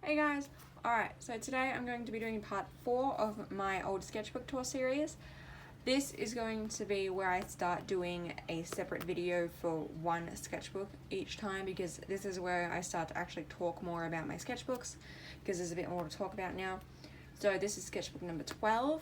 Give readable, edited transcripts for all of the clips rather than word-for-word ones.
Hey guys! Alright, so today I'm going to be doing part 4 of my old sketchbook tour series. This is going to be where I start doing a separate video for one sketchbook each time, because this is where I start to actually talk more about my sketchbooks, because there's a bit more to talk about now. So this is sketchbook number 12.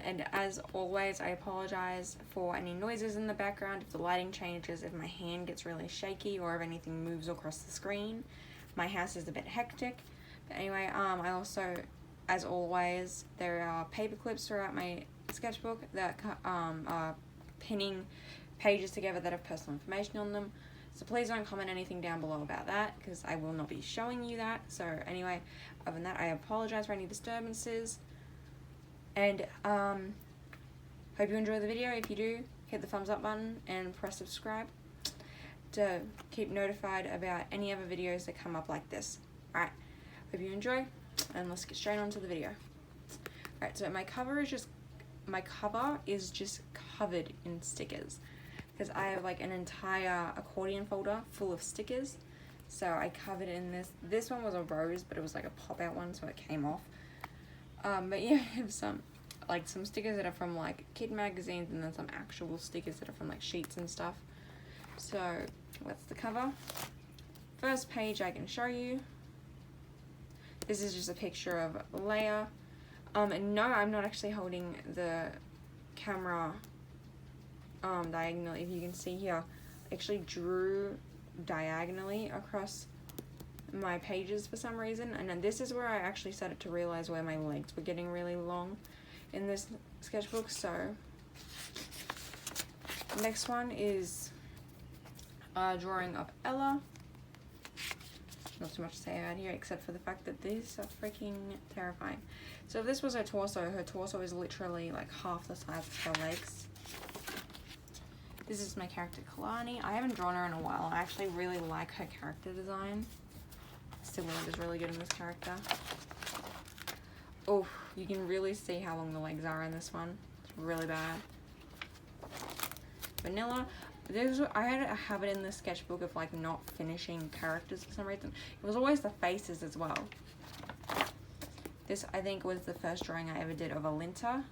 And as always, I apologize for any noises in the background, if the lighting changes, if my hand gets really shaky, or if anything moves across the screen. My house is a bit hectic. But anyway, I also, as always, there are paper clips throughout my sketchbook that are pinning pages together that have personal information on them. So please don't comment anything down below about that, because I will not be showing you that. So anyway, other than that, I apologize for any disturbances. And hope you enjoy the video. If you do, hit the thumbs up button and press subscribe to keep notified about any other videos that come up like this. Alright, hope you enjoy, and let's get straight on to the video. Alright, so my cover is just covered in stickers, because I have like an entire accordion folder full of stickers. So I covered in this. This one was a rose, but it was like a pop-out one, so it came off. But yeah, I have some stickers that are from like kid magazines, and then some actual stickers that are from like sheets and stuff. So that's the cover. First page I can show you. This is just a picture of Leia. And no, I'm not actually holding the camera diagonally. If you can see here, I actually drew diagonally across my pages for some reason, and then this is where I actually started to realize where my legs were getting really long in this sketchbook. So next one is a drawing of Ella. Not too much to say out here except for the fact that these are freaking terrifying. So if this was her torso is literally like half the size of her legs. This is my character Kalani. I haven't drawn her in a while. I actually really like her character design. Stimulate is really good in this character. Oh, you can really see how long the legs are in this one. It's really bad. Vanilla. I had a habit in this sketchbook of like not finishing characters for some reason. It was always the faces as well. This I think was the first drawing I ever did of Alinta.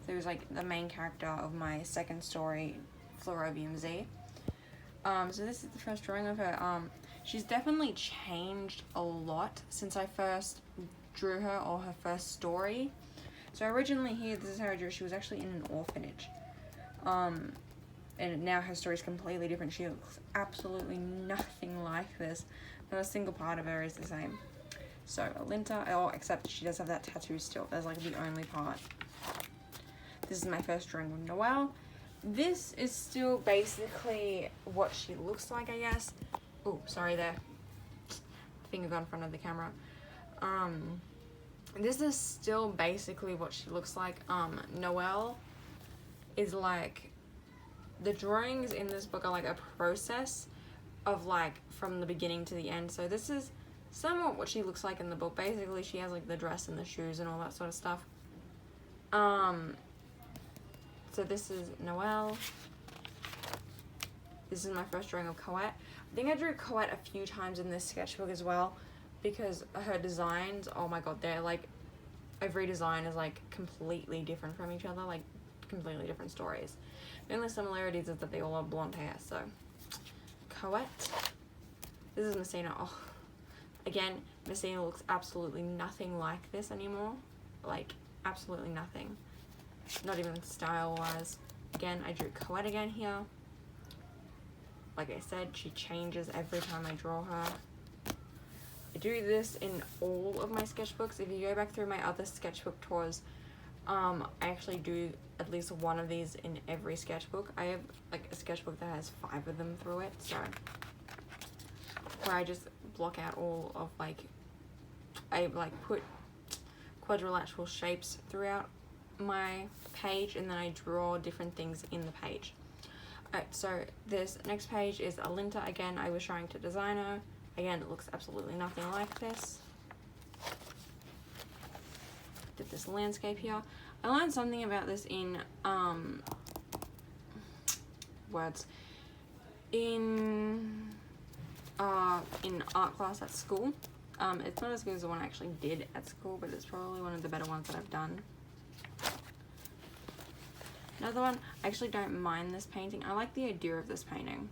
So it was like the main character of my second story, Florovium Z. So this is the first drawing of her. She's definitely changed a lot since I first drew her, or her first story. So originally here, this is how I drew her. She was actually in an orphanage. And now her story is completely different. She looks absolutely nothing like this. Not a single part of her is the same. So Alinta, except she does have that tattoo still. That's like the only part. This is my first drawing of Noelle. This is still basically what she looks like, I guess. Oh, sorry there. Finger got in front of the camera. This is still basically what she looks like. Noelle is like, the drawings in this book are like a process of like from the beginning to the end. So this is somewhat what she looks like in the book. Basically, she has like the dress and the shoes and all that sort of stuff. So this is Noelle. This is my first drawing of Coette. I think I drew Coette a few times in this sketchbook as well, because her designs, oh my god, they're like, every design is like completely different from each other, like completely different stories. The only similarities is that they all have blonde hair. So Coette. This is Messina. Oh, again, Messina looks absolutely nothing like this anymore. Like absolutely nothing. Not even style wise. Again, I drew Coette again here. Like I said, she changes every time I draw her. I do this in all of my sketchbooks. If you go back through my other sketchbook tours, I actually do at least one of these in every sketchbook. I have like a sketchbook that has 5 of them through it, so where I just block out all of like, I like put quadrilateral shapes throughout my page, and then I draw different things in the page. Alright, so this next page is Alinta. Again, I was trying to design her. Again, it looks absolutely nothing like this. Did this landscape here. I learned something about this in in in art class at school. It's not as good as the one I actually did at school, but it's probably one of the better ones that I've done. Another one, I actually don't mind this painting. I like the idea of this painting.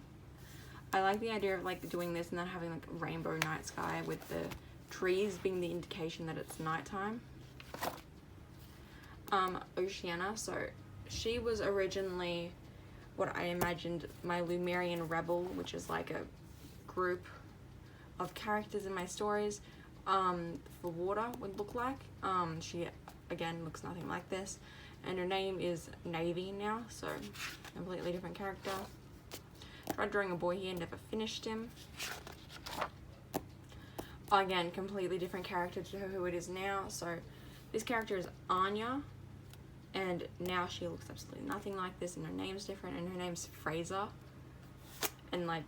I like the idea of like doing this and then having like a rainbow night sky with the trees being the indication that it's nighttime. Oceana, so she was originally what I imagined my Lumerian rebel, which is like a group of characters in my stories, for water would look like. She again looks nothing like this, and her name is Navy now, so completely different character. Tried drawing a boy here, never finished him. Again, completely different character to who it is now. So this character is Anya, and now she looks absolutely nothing like this, and her name's different, and her name's Fraser. And like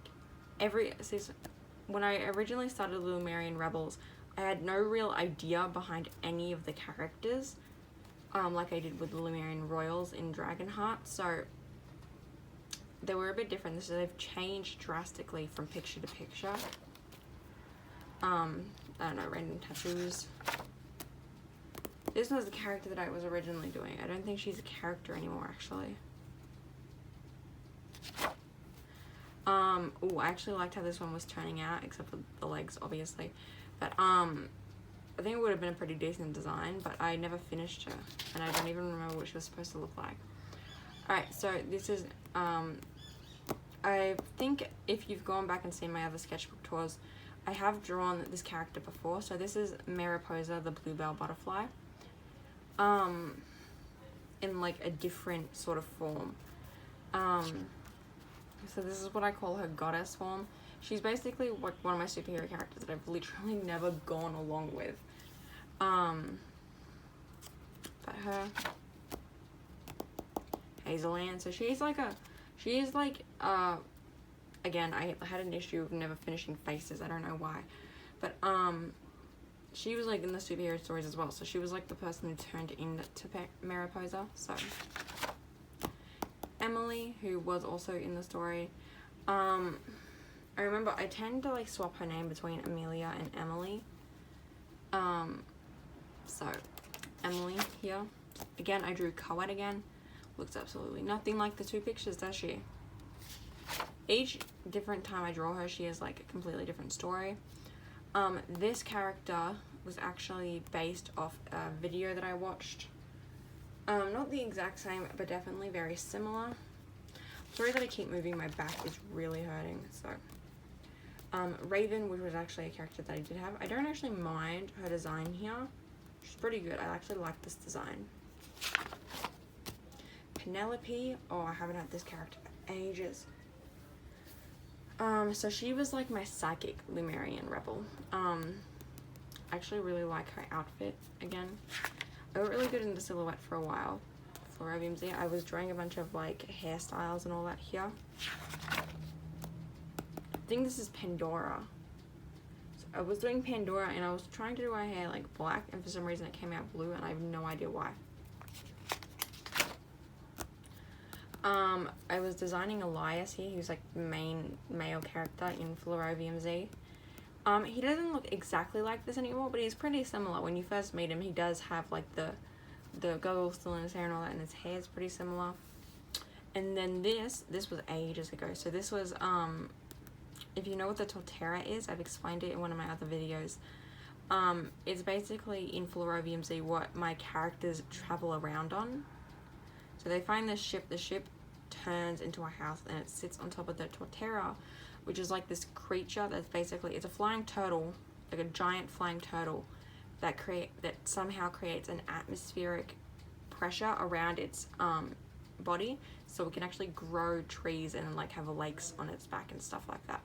when I originally started Lumerian Rebels, I had no real idea behind any of the characters, like I did with the Lumerian Royals in Dragonheart. So they were a bit different. So they've changed drastically from picture to picture. I don't know, random tattoos. This was the character that I was originally doing. I don't think she's a character anymore, actually. Oh, I actually liked how this one was turning out, except for the legs, obviously. But, I think it would have been a pretty decent design, but I never finished her. And I don't even remember what she was supposed to look like. Alright, so this is, I think if you've gone back and seen my other sketchbook tours, I have drawn this character before. So this is Mariposa, the bluebell butterfly, in like a different sort of form. So this is what I call her goddess form. She's basically like one of my superhero characters that I've literally never gone along with. But her, Hazel Ann, so again, I had an issue of never finishing faces. I don't know why, but she was like in the superhero stories as well. So she was like the person who turned into Mariposa. So Emily, who was also in the story, I remember I tend to like swap her name between Amelia and Emily. So Emily here. Again, I drew co-ed again. Looks absolutely nothing like the two pictures, does she? Each different time I draw her, she has like a completely different story. This character was actually based off a video that I watched. Not the exact same, but definitely very similar. Sorry that I keep moving, my back is really hurting. So, Raven, which was actually a character that I did have. I don't actually mind her design here. She's pretty good. I actually like this design. Penelope, oh, I haven't had this character for ages. So she was like my psychic Lumerian rebel. I actually really like her outfit again. I got really good in the silhouette for a while for VMZ. I was drawing a bunch of like hairstyles and all that here. I think this is Pandora. So I was doing Pandora and I was trying to do her hair like black, and for some reason it came out blue and I have no idea why. I was designing Elias here. He was like the main male character in Fluoro VMZ. He doesn't look exactly like this anymore, but he's pretty similar. When you first meet him, he does have like the goggles still in his hair and all that, and his hair is pretty similar. And then this was ages ago. So this was, if you know what the Torterra is, I've explained it in one of my other videos. It's basically in Fluoro VMZ what my characters travel around on. So they find this ship, the ship turns into a house and it sits on top of the Torterra, which is like this creature that's basically, it's a flying turtle, like a giant flying turtle that somehow creates an atmospheric pressure around its body, so it can actually grow trees and like have lakes on its back and stuff like that.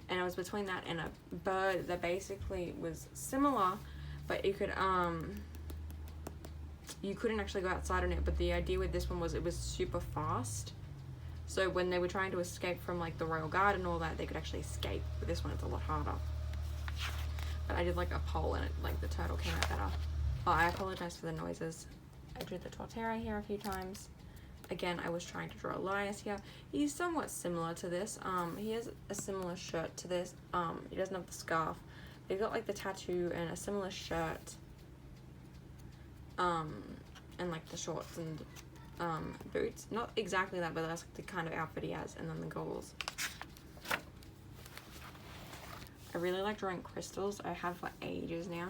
And it was between that and a bird that basically was similar, but it could you couldn't actually go outside on it, but the idea with this one was it was super fast. So when they were trying to escape from like the Royal Guard and all that, they could actually escape. But this one, it's a lot harder. But I did like a pole and it, like the turtle came out better. Oh, I apologize for the noises. I drew the Torterra here a few times. Again, I was trying to draw Elias here. He's somewhat similar to this. He has a similar shirt to this. He doesn't have the scarf. They got like the tattoo and a similar shirt. And like the shorts and boots. Not exactly that, but that's like the kind of outfit he has. And then the goggles. I really like drawing crystals. I have for ages now.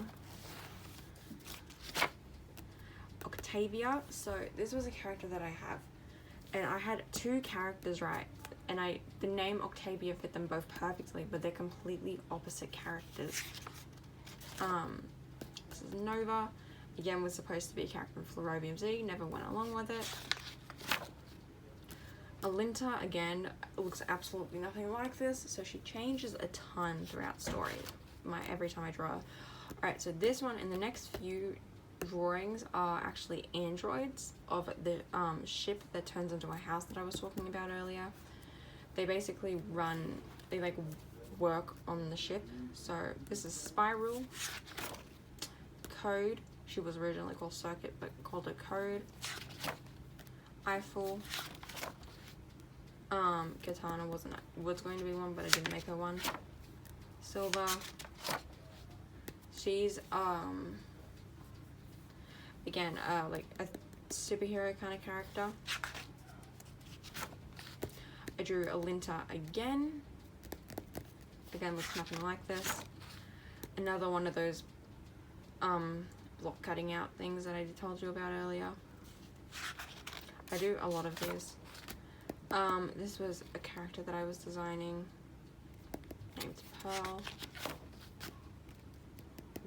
Octavia. So this was a character that I have. And I had two characters right. And the name Octavia fit them both perfectly, but they're completely opposite characters. This is Nova. Again, was supposed to be a character from Florovium Z. Never went along with it. Alinta, again, looks absolutely nothing like this. So she changes a ton throughout story. Every time I draw. Alright, so this one and the next few drawings are actually androids of the ship that turns into a house that I was talking about earlier. They basically they like work on the ship. So this is Spiral, Code. She was originally called Circuit, but called a Code. Eiffel. Katana was going to be one, but I didn't make her one. Silver. She's again like a superhero kind of character. I drew Alinta again. Again, looks nothing like this. Another one of those block cutting out things that I told you about earlier. I do a lot of these. This was a character that I was designing. Named Pearl.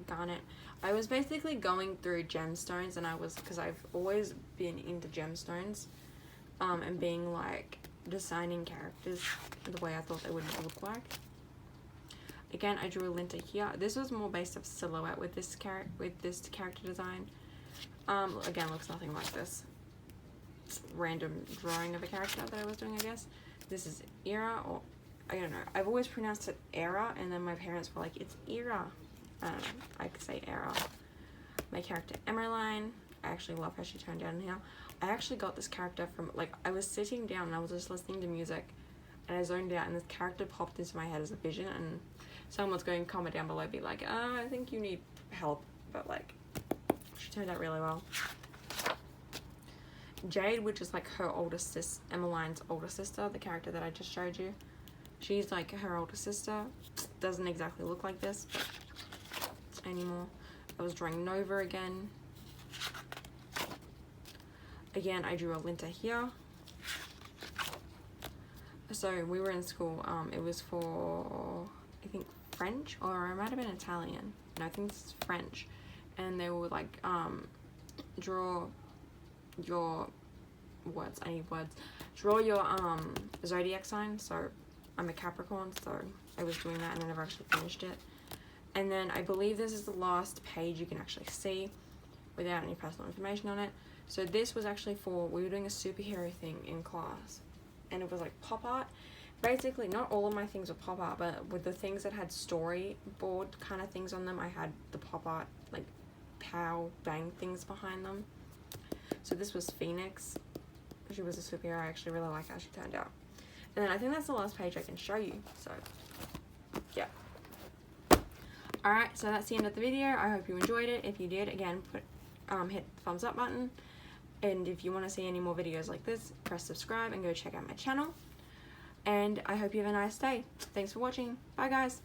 Garnet. I was basically going through gemstones, and because I've always been into gemstones, and being like designing characters the way I thought they would look like. Again, I drew Alinta here. This was more based off silhouette with this character design. Again, looks nothing like this. Random drawing of a character that I was doing, I guess. This is Era, or I don't know. I've always pronounced it Era, and then my parents were like, it's Era. I don't know. I could say Era. My character Emerline. I actually love how she turned out in here. I actually got this character from, like, I was sitting down and I was just listening to music, and I zoned out, and this character popped into my head as a vision, and someone was going to comment down below, be like, I think you need help, but like, she turned out really well. Jade, which is like her older sister, Emmeline's older sister, the character that I just showed you. She's like her older sister. Doesn't exactly look like this anymore. I was drawing Nova again. Again, I drew Alinta here. So we were in school. It was for, I think, French, or it might have been Italian. No, I think this is French. And they would like draw your words. I need words. Draw your zodiac sign. So I'm a Capricorn, so I was doing that and I never actually finished it. And then I believe this is the last page you can actually see without any personal information on it. So this was actually we were doing a superhero thing in class, and it was like pop art. Basically, not all of my things were pop art, but with the things that had storyboard kind of things on them, I had the pop art, like pow, bang things behind them. So this was Phoenix. She was a superhero. I actually really like how she turned out. And then I think that's the last page I can show you. So, yeah. Alright, so that's the end of the video. I hope you enjoyed it. If you did, again, hit the thumbs up button. And if you want to see any more videos like this, press subscribe and go check out my channel. And I hope you have a nice day. Thanks for watching. Bye, guys.